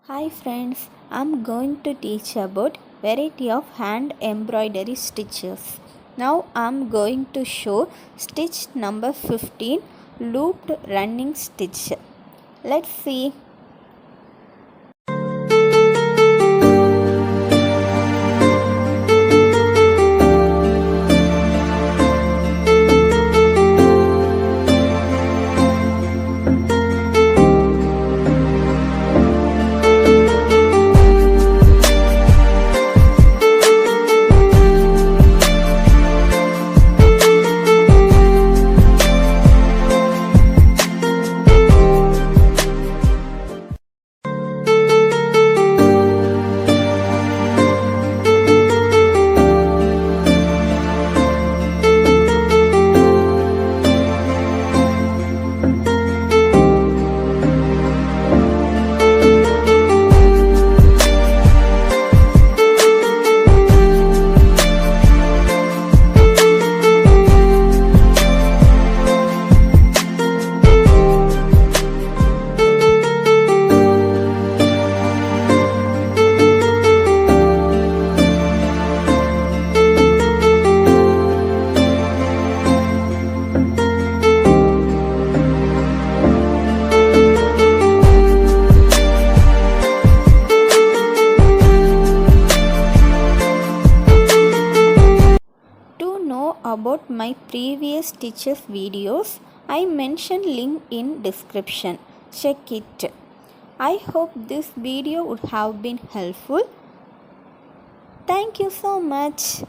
Hi friends, I'm going to teach about variety of hand embroidery stitches. Now I'm going to show stitch number 15, looped running stitch. Let's see. About my previous stitches videos, I mentioned link in description. Check it. I hope this video would have been helpful. Thank you so much.